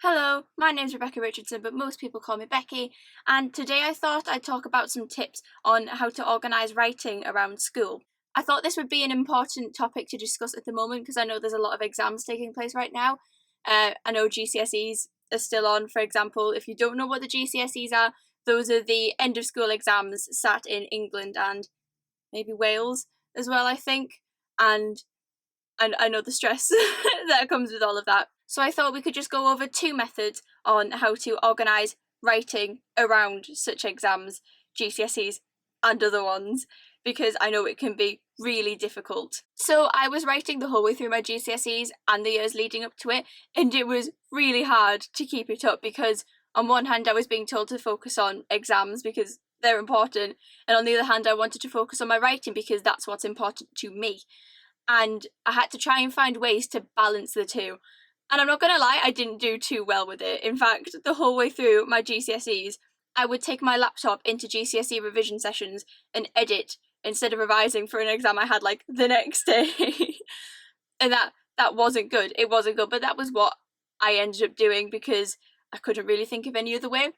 Hello, my name's Rebecca Richardson, but most people call me Becky, and today I thought I'd talk about some tips on how to organise writing around school. I thought this would be an important topic to discuss at the moment because I know there's a lot of exams taking place right now. I know GCSEs are still on, for example. If you don't know what the GCSEs are, those are the end of school exams sat in England and maybe Wales as well, I think. And I know the stress that comes with all of that. So I thought we could just go over two methods on how to organise writing around such exams, GCSEs and other ones, because I know it can be really difficult. So I was writing the whole way through my GCSEs and the years leading up to it, and it was really hard to keep it up because on one hand I was being told to focus on exams because they're important, and on the other hand I wanted to focus on my writing because that's what's important to me. And I had to try and find ways to balance the two. And I'm not going to lie, I didn't do too well with it. In fact, the whole way through my GCSEs, I would take my laptop into GCSE revision sessions and edit instead of revising for an exam I had like the next day. And that wasn't good. It wasn't good, but that was what I ended up doing because I couldn't really think of any other way.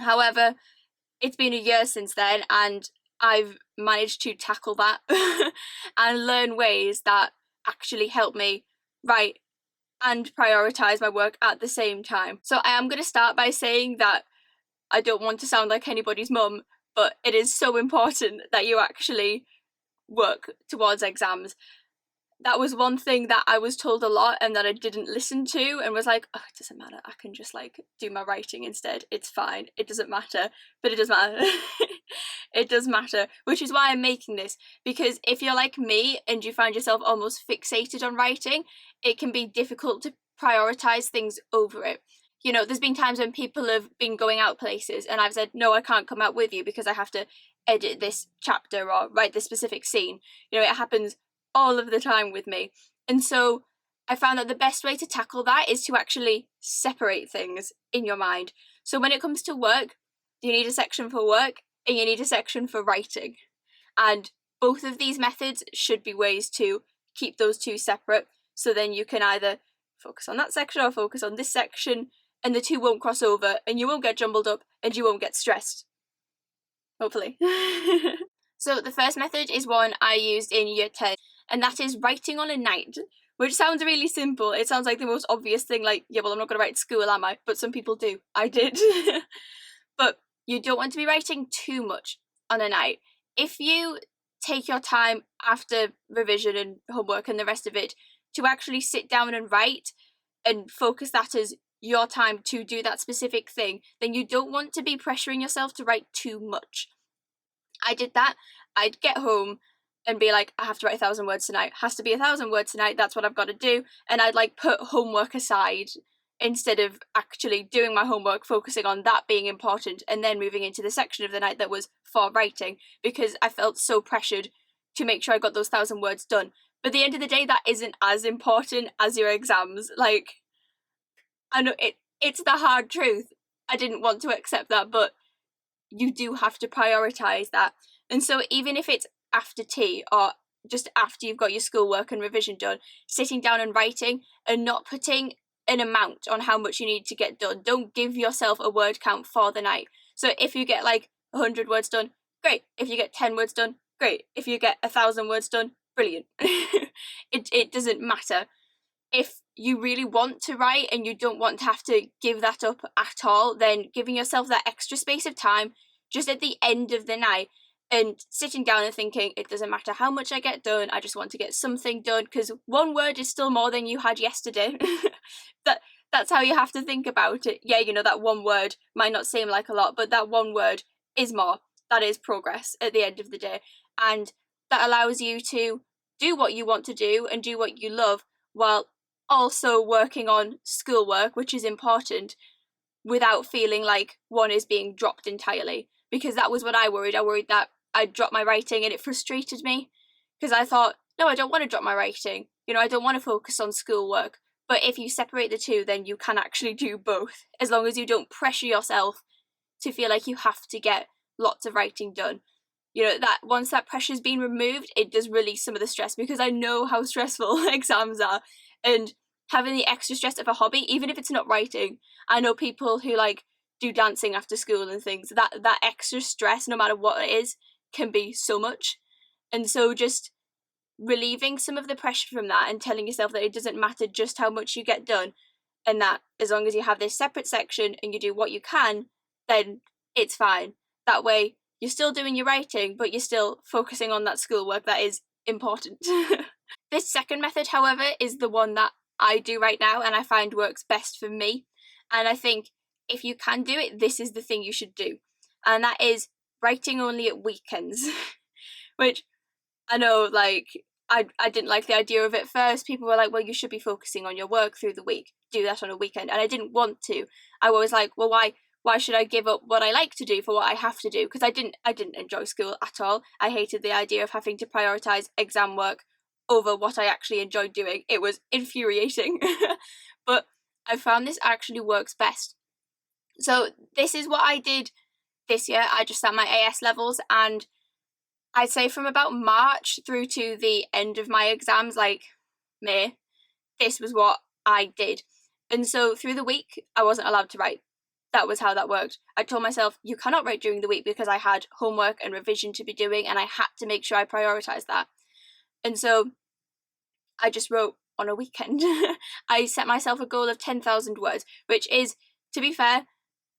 However, it's been a year since then, and I've managed to tackle that and learn ways that actually help me write and prioritise my work at the same time. So I am going to start by saying that I don't want to sound like anybody's mum, but it is so important that you actually work towards exams. That was one thing that I was told a lot and that I didn't listen to, and was like, oh, it doesn't matter, I can just like do my writing instead, it's fine, it doesn't matter. But it does matter. It does matter, which is why I'm making this, because if you're like me and you find yourself almost fixated on writing, it can be difficult to prioritise things over it. You know, there's been times when people have been going out places and I've said, no, I can't come out with you because I have to edit this chapter or write this specific scene. You know, it happens all of the time with me. And so I found that the best way to tackle that is to actually separate things in your mind. So when it comes to work, you need a section for work and you need a section for writing. And both of these methods should be ways to keep those two separate, so then you can either focus on that section or focus on this section, and the two won't cross over and you won't get jumbled up and you won't get stressed. Hopefully. So the first method is one I used in year 10, and that is writing on a night, which sounds really simple. It sounds like the most obvious thing, like, yeah, well, I'm not going to write at school, am I? But some people do. I did. But you don't want to be writing too much on a night. If you take your time after revision and homework and the rest of it to actually sit down and write and focus that as your time to do that specific thing, then you don't want to be pressuring yourself to write too much. I did that. I'd get home and be like, I have to write 1,000 words tonight. Has to be 1,000 words tonight. That's what I've got to do. And I'd like put homework aside instead of actually doing my homework, focusing on that being important and then moving into the section of the night that was for writing, because I felt so pressured to make sure I got those 1,000 words done. But at the end of the day, that isn't as important as your exams. Like, I know it's the hard truth. I didn't want to accept that, but you do have to prioritise that. And so even if it's after tea or just after you've got your schoolwork and revision done, sitting down and writing and not putting an amount on how much you need to get done. Don't give yourself a word count for the night. So if you get like 100 words done, great. If you get 10 words done, great. If you get 1,000 words done, brilliant. It doesn't matter. If you really want to write and you don't want to have to give that up at all, then giving yourself that extra space of time just at the end of the night and sitting down and thinking, it doesn't matter how much I get done, I just want to get something done, because one word is still more than you had yesterday. That's how you have to think about it. Yeah, you know, that one word might not seem like a lot, but that one word is more. That is progress at the end of the day. And that allows you to do what you want to do and do what you love while also working on schoolwork, which is important, without feeling like one is being dropped entirely. Because that was what I worried. I worried that I'd drop my writing, and it frustrated me because I thought, no, I don't want to drop my writing. You know, I don't want to focus on schoolwork. But if you separate the two, then you can actually do both, as long as you don't pressure yourself to feel like you have to get lots of writing done. You know, that once that pressure's been removed, it does release some of the stress, because I know how stressful exams are, and having the extra stress of a hobby, even if it's not writing. I know people who like do dancing after school and things. That extra stress, no matter what it is, can be so much. And so just relieving some of the pressure from that and telling yourself that it doesn't matter just how much you get done, and that as long as you have this separate section and you do what you can, then it's fine. That way you're still doing your writing, but you're still focusing on that schoolwork that is important. This second method, however, is the one that I do right now and I find works best for me. And I think if you can do it, this is the thing you should do. And that is writing only at weekends. Which I know, like, I didn't like the idea of it first. People were like, well, you should be focusing on your work through the week. Do that on a weekend. And I didn't want to. I was like, well, why should I give up what I like to do for what I have to do? Because I didn't enjoy school at all. I hated the idea of having to prioritise exam work over what I actually enjoyed doing. It was infuriating. But I found this actually works best. So this is what I did this year. I just sat my AS levels, and I'd say from about March through to the end of my exams, like May, this was what I did. And so through the week, I wasn't allowed to write. That was how that worked. I told myself, you cannot write during the week because I had homework and revision to be doing, and I had to make sure I prioritised that. And so I just wrote on a weekend. I set myself a goal of 10,000 words, which is, to be fair,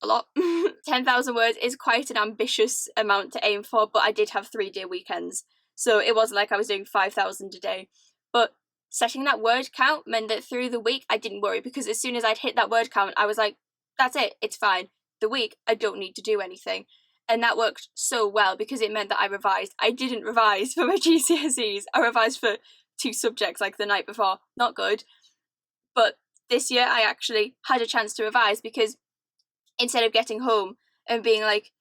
a lot. 10,000 words is quite an ambitious amount to aim for, but I did have 3-day weekends, so it wasn't like I was doing 5,000 a day. But setting that word count meant that through the week I didn't worry, because as soon as I'd hit that word count, I was like, that's it, it's fine. The week I don't need to do anything. And that worked so well because it meant that I revised. I didn't revise for my GCSEs. I revised for 2 subjects like the night before. Not good. But this year I actually had a chance to revise, because instead of getting home and being like,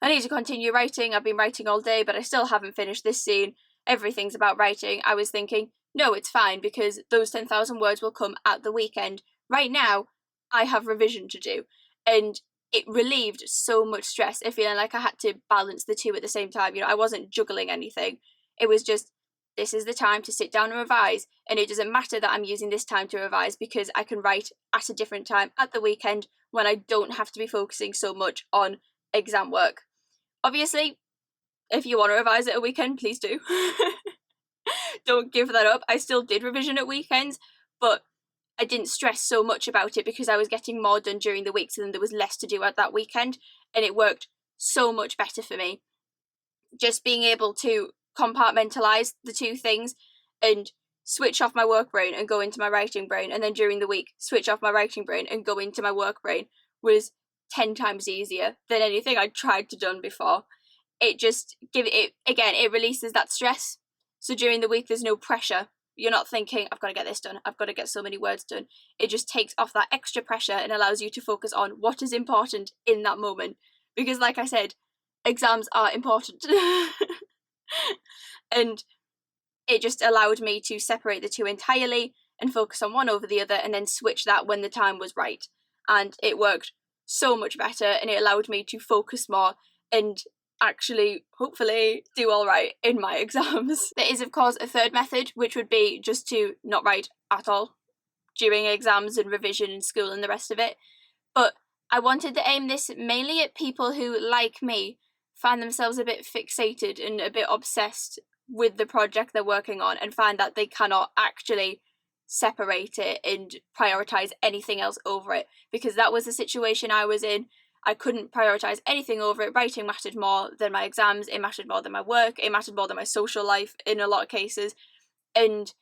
I need to continue writing, I've been writing all day, but I still haven't finished this scene, everything's about writing, I was thinking, no, it's fine, because those 10,000 words will come at the weekend. Right now, I have revision to do. And it relieved so much stress of feeling like I had to balance the two at the same time. You know, I wasn't juggling anything. It was just, this is the time to sit down and revise, and it doesn't matter that I'm using this time to revise, because I can write at a different time at the weekend when I don't have to be focusing so much on exam work. Obviously, if you want to revise at a weekend, please do. Don't give that up. I still did revision at weekends, but I didn't stress so much about it because I was getting more done during the week, so then there was less to do at that weekend, and it worked so much better for me. Just being able to compartmentalise the two things and switch off my work brain and go into my writing brain, and then during the week switch off my writing brain and go into my work brain was 10 times easier than anything I'd tried to done before. It just it releases that stress. So during the week there's no pressure. You're not thinking, I've got to get this done, I've got to get so many words done. It just takes off that extra pressure and allows you to focus on what is important in that moment. Because like I said, exams are important. And it just allowed me to separate the two entirely and focus on one over the other, and then switch that when the time was right. And it worked so much better, and it allowed me to focus more and actually, hopefully, do all right in my exams. There is, of course, a third method, which would be just to not write at all during exams and revision and school and the rest of it. But I wanted to aim this mainly at people who, like me, find themselves a bit fixated and a bit obsessed with the project they're working on, and find that they cannot actually separate it and prioritise anything else over it, because that was the situation I was in. I couldn't prioritise anything over it. Writing mattered more than my exams, it mattered more than my work, it mattered more than my social life in a lot of cases. And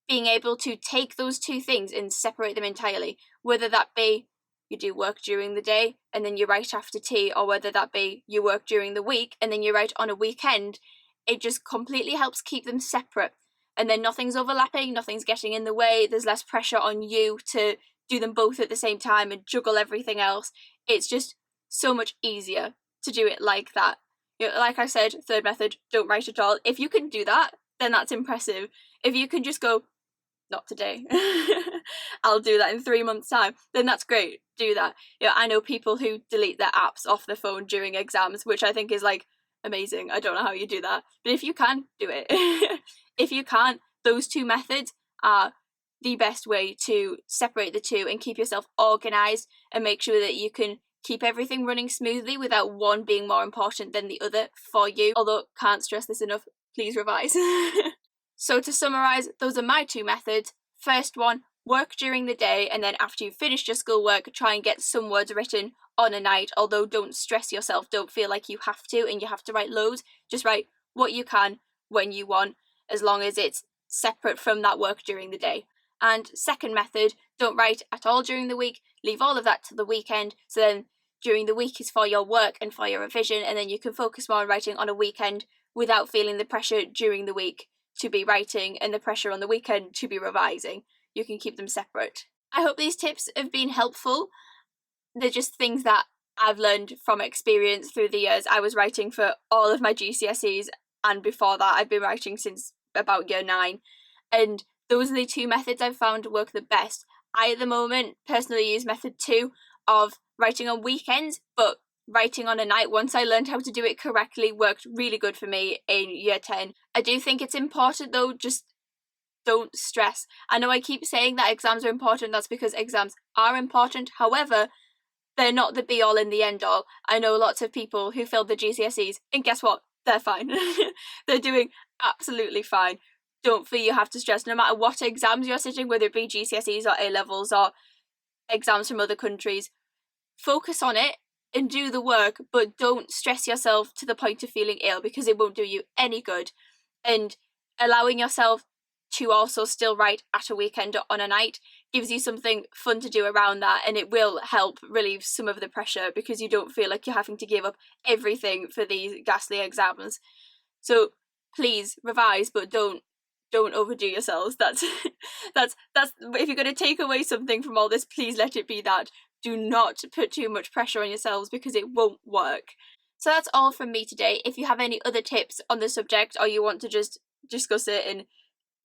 being able to take those two things and separate them entirely, whether that be you do work during the day and then you write after tea, or whether that be you work during the week and then you write on a weekend, it just completely helps keep them separate. And then nothing's overlapping, nothing's getting in the way, there's less pressure on you to do them both at the same time and juggle everything else. It's just so much easier to do it like that. You know, like I said, third method, don't write at all. If you can do that, then that's impressive. If you can just go, not today, I'll do that in 3 months' time, then that's great, do that. You know, I know people who delete their apps off their phone during exams, which I think is like amazing. I don't know how you do that, but if you can, do it. If you can't, those two methods are the best way to separate the two and keep yourself organised and make sure that you can keep everything running smoothly without one being more important than the other for you. Although, can't stress this enough, please revise. So to summarise, those are my two methods. First one, work during the day, and then after you've finished your schoolwork, try and get some words written on a night, although don't stress yourself, don't feel like you have to and you have to write loads. Just write what you can when you want, as long as it's separate from that work during the day. And second method, don't write at all during the week, leave all of that to the weekend, so then during the week is for your work and for your revision, and then you can focus more on writing on a weekend without feeling the pressure during the week to be writing and the pressure on the weekend to be revising. You can keep them separate. I hope these tips have been helpful. They're just things that I've learned from experience through the years. I was writing for all of my GCSEs, and before that I've been writing since about year 9, and those are the two methods I've found work the best. I at the moment personally use method 2 of writing on weekends, but writing on a night, once I learned how to do it correctly, worked really good for me in year 10. I do think it's important though, just don't stress. I know I keep saying that exams are important, that's because exams are important, however, they're not the be all and the end all. I know lots of people who failed the GCSEs, and guess what? They're fine. They're doing absolutely fine. Don't feel you have to stress, no matter what exams you're sitting, whether it be GCSEs or A-levels or exams from other countries. Focus on it and do the work, but don't stress yourself to the point of feeling ill, because it won't do you any good. And allowing yourself to also still write at a weekend or on a night gives you something fun to do around that, and it will help relieve some of the pressure because you don't feel like you're having to give up everything for these ghastly exams. So please revise, but don't overdo yourselves. That's if you're going to take away something from all this, please let it be that. Do not put too much pressure on yourselves because it won't work. So that's all from me today. If you have any other tips on the subject, or you want to just discuss it and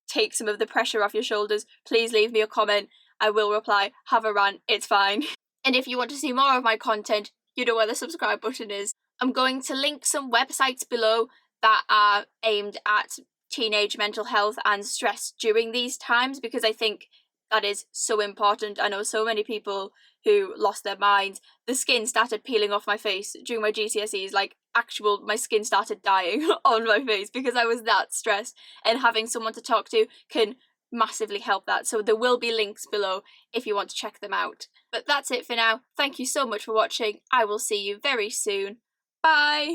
take some of the pressure off your shoulders, please leave me a comment. I will reply. Have a rant, it's fine. And if you want to see more of my content, you know where the subscribe button is. I'm going to link some websites below that are aimed at teenage mental health and stress during these times, because I think that is so important. I know so many people who lost their minds. The skin started peeling off my face during my GCSEs, like my skin started dying on my face because I was that stressed, and having someone to talk to can massively help that. So there will be links below if you want to check them out. But that's it for now. Thank you so much for watching. I will see you very soon. Bye!